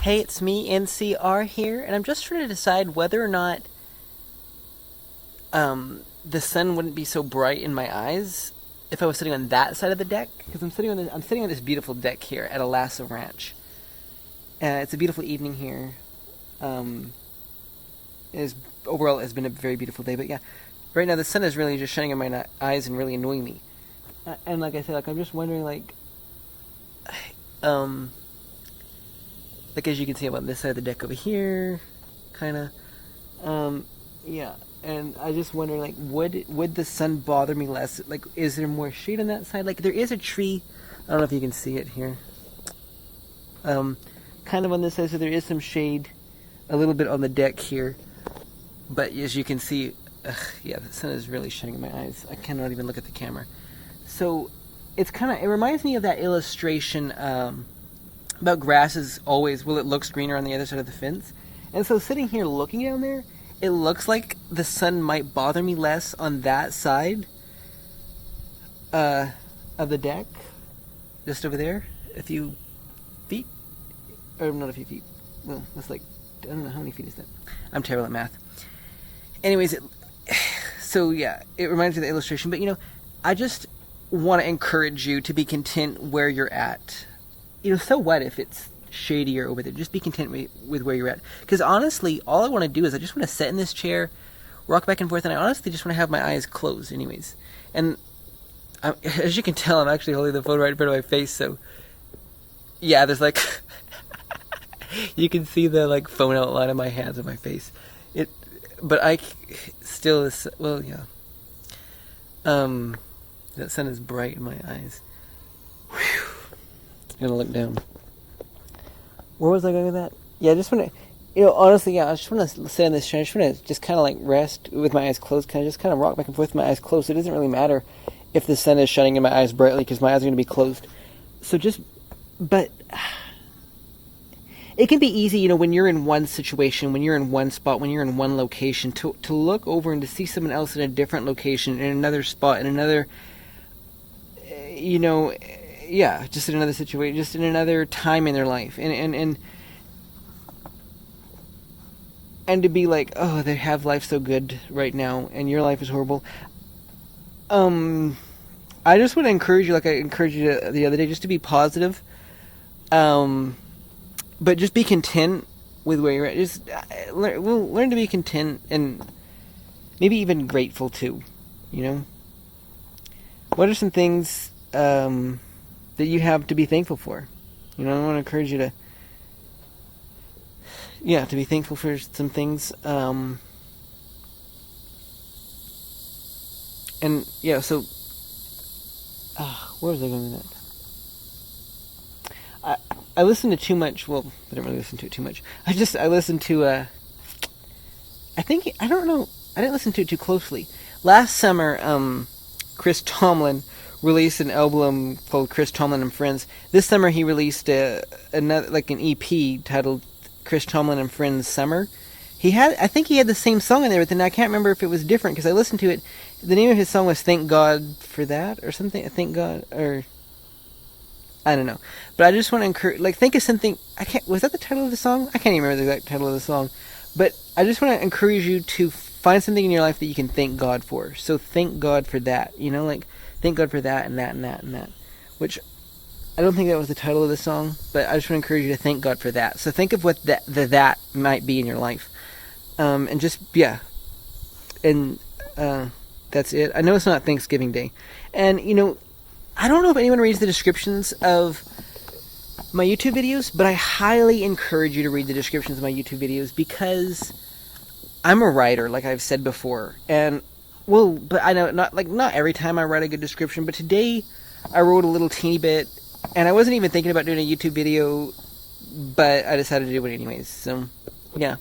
Hey, it's me, NCR here, and I'm just trying to decide whether or not the sun wouldn't be so bright in my eyes if I was sitting on that side of the deck. Because I'm sitting on this beautiful deck here at Alasso Ranch. It's a beautiful evening here. Um, Overall, it's been a very beautiful day. But yeah, right now the sun is really just shining in my eyes and really annoying me. And like I said, I'm just wondering, um, as you can see, I'm on this side of the deck over here, kind of. Yeah, and I just wonder, would the sun bother me less? Like, is there more shade on that side? Like, there is a tree. I don't know if you can see it here. Kind of on this side, so there is some shade, a little bit on the deck here. But as you can see, yeah, the sun is really shining in my eyes. I cannot even look at the camera. So it reminds me of that illustration about grass is always, well, it looks greener on the other side of the fence. And so sitting here looking down there, it looks like the sun might bother me less on that side of the deck, just over there, a few feet, or not a few feet. Well, that's I don't know how many feet is that. I'm terrible at math. Anyways, so yeah, it reminds me of the illustration. But I just want to encourage you to be content where you're at. So what if it's shadier over there? Just be content with where you're at. Because honestly, all I want to do is I just want to sit in this chair, rock back and forth, and I honestly just want to have my eyes closed anyways. And as you can tell, I'm actually holding the phone right in front of my face, so yeah, there's you can see the phone outline of my hands and my face. But I still, well, yeah. That sun is bright in my eyes. Whew. I'm gonna look down. Where was I going with that? Yeah, I just want to, honestly, yeah, I just want to sit in this chair. I just want to just kind of rest with my eyes closed, just kind of rock back and forth with my eyes closed. It doesn't really matter if the sun is shining in my eyes brightly because my eyes are going to be closed. So but it can be easy, when you're in one situation, when you're in one spot, when you're in one location, to look over and to see someone else in a different location, in another spot, in another, yeah, just in another situation, just in another time in their life, and to be like, oh, they have life so good right now, and your life is horrible. I just want to encourage you, like I encouraged you the other day, just to be positive. But just be content with where you're at. Just learn to be content and maybe even grateful too. What are some things that you have to be thankful for? I want to encourage you to, to be thankful for some things. And yeah, so where was I going with that? I listened to too much. Well, I didn't really listen to it too much. I listened to. I don't know. I didn't listen to it too closely. Last summer, Chris Tomlin released an album called Chris Tomlin and Friends. This summer, he released another an EP titled Chris Tomlin and Friends Summer. I think he had the same song in there, but then I can't remember if it was different because I listened to it. The name of his song was "Thank God for That" or something. Thank God or. I don't know, but I just want to encourage, think of something. Was that the title of the song? I can't even remember the exact title of the song, but I just want to encourage you to find something in your life that you can thank God for. So thank God for that, thank God for that and that and that and that, which I don't think that was the title of the song, but I just want to encourage you to thank God for that. So think of what that might be in your life, and just, yeah, and that's it. I know it's not Thanksgiving Day, and I don't know if anyone reads the descriptions of my YouTube videos, but I highly encourage you to read the descriptions of my YouTube videos because I'm a writer, like I've said before. And, but I know not every time I write a good description, but today I wrote a little teeny bit, and I wasn't even thinking about doing a YouTube video, but I decided to do it anyways. So, yeah.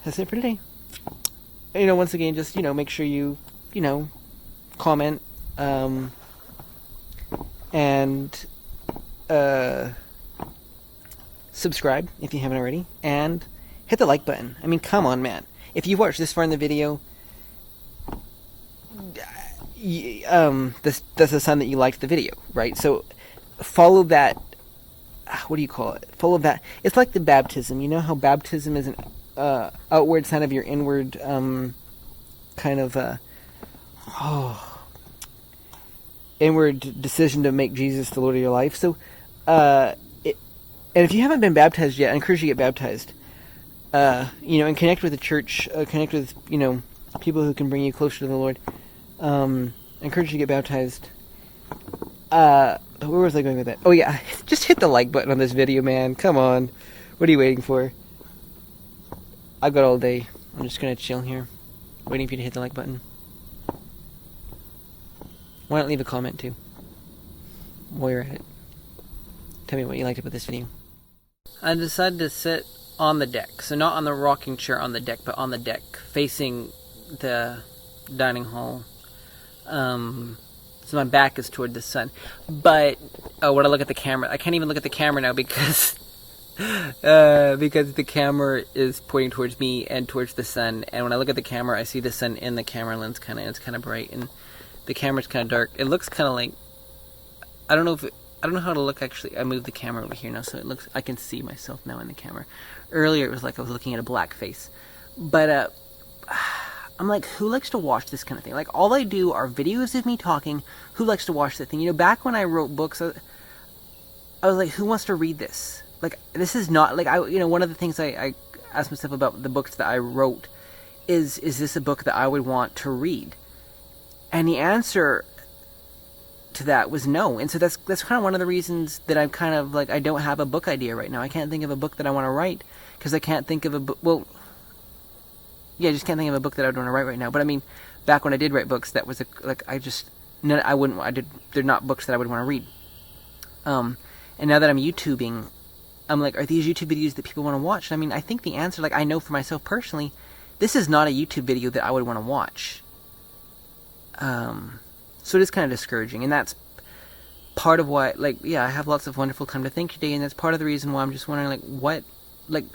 That's it for today. Once again, just, make sure you, comment, and subscribe if you haven't already, and hit the like button. I mean, come on, man. If you've watched this far in the video, that's a sign that you liked the video, right? So follow that what do you call it? Full of that. It's like the baptism. You know how baptism is an outward sign of your inward kind of inward decision to make Jesus the Lord of your life. So, and if you haven't been baptized yet, I encourage you to get baptized. And connect with the church, connect with, people who can bring you closer to the Lord. I encourage you to get baptized. Where was I going with that? Oh yeah, just hit the like button on this video, man. Come on. What are you waiting for? I've got all day. I'm just gonna chill here, waiting for you to hit the like button. Why not leave a comment too, while you're at it? Tell me what you liked about this video. I decided to sit on the deck. So not on the rocking chair on the deck, but on the deck, facing the dining hall. So my back is toward the sun. But, when I look at the camera, I can't even look at the camera now because the camera is pointing towards me and towards the sun. And when I look at the camera, I see the sun in the camera lens it's kind of bright. And the camera's kind of dark. It looks kind of like, I don't know how to look actually. I moved the camera over here now, so I can see myself now in the camera. Earlier it was like I was looking at a black face. But, I'm like, who likes to watch this kind of thing? Like, all I do are videos of me talking. Who likes to watch that thing? Back when I wrote books, I was like, who wants to read this? Like, this is not, like, one of the things I asked myself about the books that I wrote is this a book that I would want to read? And the answer to that was no. And so that's kind of one of the reasons that I'm kind of, like, I don't have a book idea right now. I can't think of a book that I want to write, because I can't think of a book, I just can't think of a book that I would want to write right now. But I mean, back when I did write books, that was they're not books that I would want to read. And now that I'm YouTubing, I'm like, are these YouTube videos that people want to watch? And I mean, I think the answer, like, I know for myself personally, this is not a YouTube video that I would want to watch. So it is kind of discouraging, and that's part of why, I have lots of wonderful time to think today, and that's part of the reason why I'm just wondering,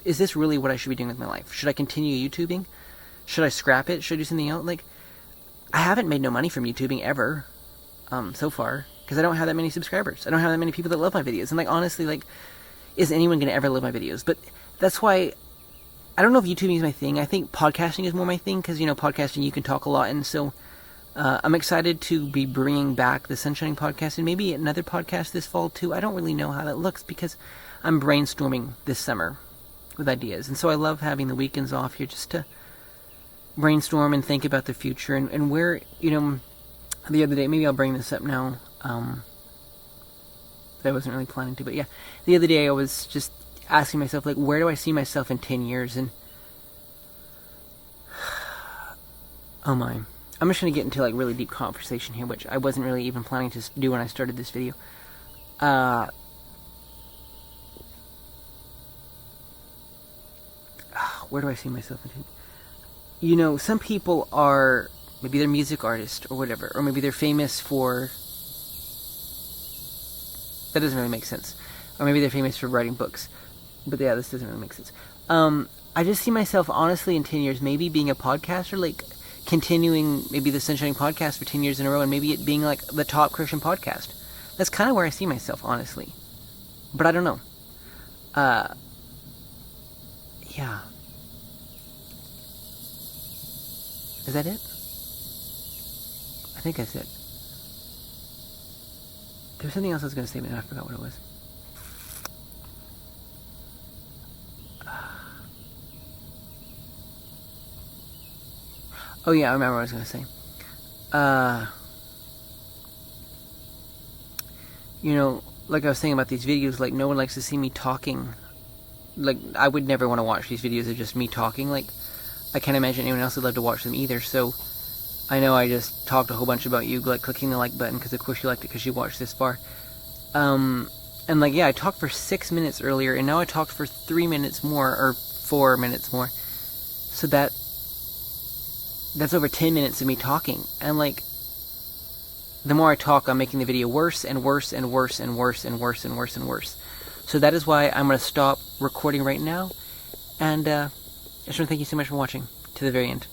is this really what I should be doing with my life? Should I continue YouTubing? Should I scrap it? Should I do something else? I haven't made no money from YouTubing ever, so far, because I don't have that many subscribers. I don't have that many people that love my videos, and honestly, is anyone going to ever love my videos? But that's why, I don't know if YouTubing is my thing. I think podcasting is more my thing, because, podcasting, you can talk a lot, and so, I'm excited to be bringing back the Sunshining podcast, and maybe another podcast this fall, too. I don't really know how that looks, because I'm brainstorming this summer with ideas, and so I love having the weekends off here just to brainstorm and think about the future, and where, the other day, maybe I'll bring this up now, I wasn't really planning to, but yeah, the other day I was just asking myself, where do I see myself in 10 years, and, oh my, I'm just going to get into, really deep conversation here, which I wasn't really even planning to do when I started this video. Where do I see myself in? Some people are, maybe they're music artists or whatever, or maybe they're famous for, that doesn't really make sense, or maybe they're famous for writing books, but yeah, this doesn't really make sense. I just see myself, honestly, in 10 years, maybe being a podcaster, continuing maybe the Sunshining podcast for 10 years in a row, and maybe it being, the top Christian podcast. That's kind of where I see myself, honestly. But I don't know. Yeah. Is that it? I think that's it. There was something else I was going to say, but I forgot what it was. Oh yeah, I remember what I was going to say. Like I was saying about these videos, no one likes to see me talking. I would never want to watch these videos of just me talking. I can't imagine anyone else would love to watch them either, so I know I just talked a whole bunch about you, clicking the like button, because of course you liked it because you watched this far. And I talked for 6 minutes earlier, and now I talked for 3 minutes more, or 4 minutes more. So that's over 10 minutes of me talking, and the more I talk, I'm making the video worse and worse and worse and worse and worse and worse and worse. So that is why I'm going to stop recording right now, and I just want to thank you so much for watching to the very end.